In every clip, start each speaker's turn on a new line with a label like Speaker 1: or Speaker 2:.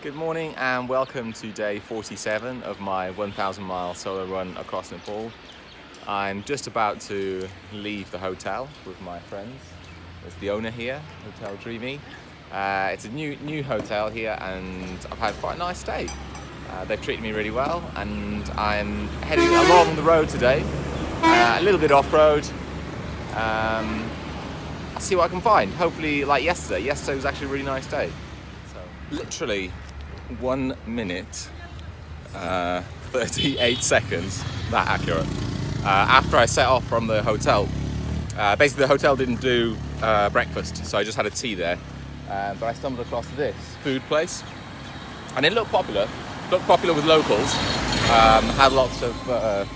Speaker 1: Good morning and welcome to day 47 of my 1,000-mile solo run across Nepal. I'm just about to leave the hotel with my friends. There's the owner here, Hotel Dreamy. It's a new hotel here and I've had quite a nice stay. They've treated me really well and I'm heading along the road today, a little bit off-road. I'll see what I can find. Hopefully like yesterday. Yesterday was actually a really nice day. So literally 1 minute, 38 seconds, that accurate. After I set off from the hotel, basically the hotel didn't do breakfast, so I just had a tea there. But I stumbled across this food place, and it looked popular with locals. Had lots of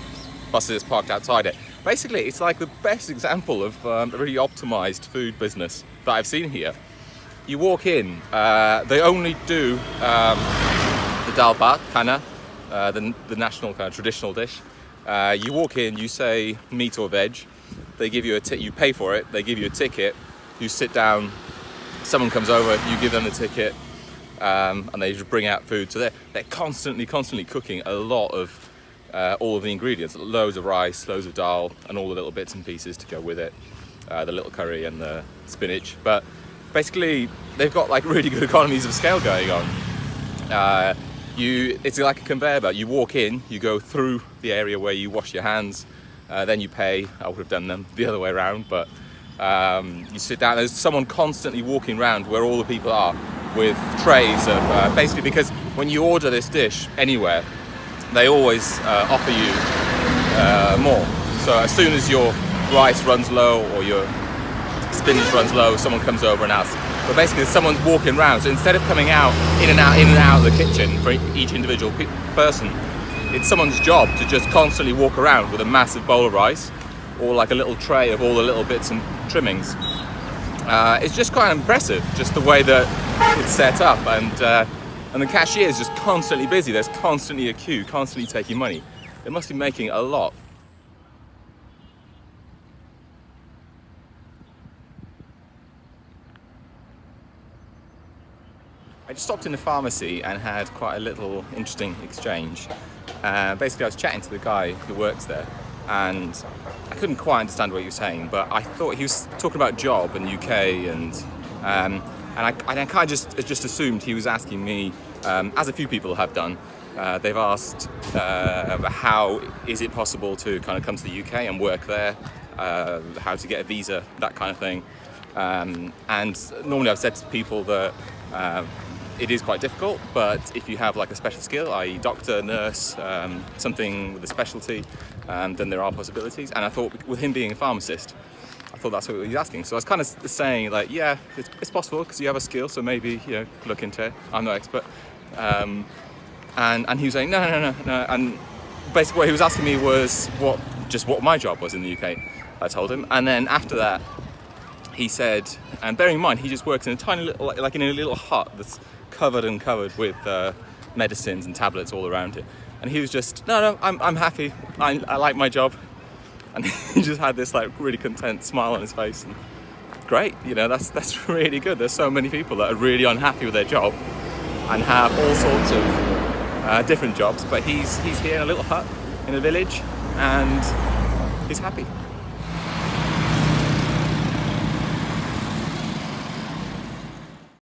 Speaker 1: buses parked outside it. Basically, it's like the best example of a really optimized food business that I've seen here. You walk in, they only do the dal bhat, MkHānā, the national kind of traditional dish. You walk in, you say meat or veg, they give you you pay for it, they give you a ticket, you sit down, someone comes over, you give them the ticket, and they just bring out food. So they're constantly cooking a lot of all of the ingredients, loads of rice, loads of dal, and all the little bits and pieces to go with it, the little curry and the spinach. But basically, they've got like really good economies of scale going on. It's like a conveyor belt. You walk in, you go through the area where you wash your hands, then you pay. I would have done them the other way around, but you sit down. There's someone constantly walking around where all the people are with trays of basically, because when you order this dish anywhere, they always offer you more. So as soon as your rice runs low or your spinach runs low, someone comes over and asks. But basically someone's walking around, so instead of coming out in and out of the kitchen for each individual person, it's someone's job to just constantly walk around with a massive bowl of rice or like a little tray of all the little bits and trimmings. It's just quite impressive, just the way that it's set up, and the cashier is just constantly busy. There's constantly a queue, constantly taking money. They must be making a lot. I just stopped in the pharmacy and had quite a little interesting exchange. Basically, I was chatting to the guy who works there, and I couldn't quite understand what he was saying, but I thought he was talking about job in the UK, and I kind of just assumed he was asking me, as a few people have done. They've asked how is it possible to kind of come to the UK and work there, how to get a visa, that kind of thing. And normally I've said to people that it is quite difficult, but if you have like a special skill, i.e. doctor, nurse, something with a specialty, then there are possibilities. And I thought with him being a pharmacist, I thought that's what he was asking. So I was kind of saying like, yeah, it's possible because you have a skill, so maybe, look into it. I'm no expert. And he was saying, no. And basically what he was asking me was what my job was in the UK, I told him. And then after that, he said, and bearing in mind, he just works in a tiny little, like in a little hut that's covered with medicines and tablets all around it. And he was just, no, I'm happy. I like my job. And he just had this like really content smile on his face. And great, that's really good. There's so many people that are really unhappy with their job and have all sorts of different jobs. But he's here in a little hut in a village and he's happy.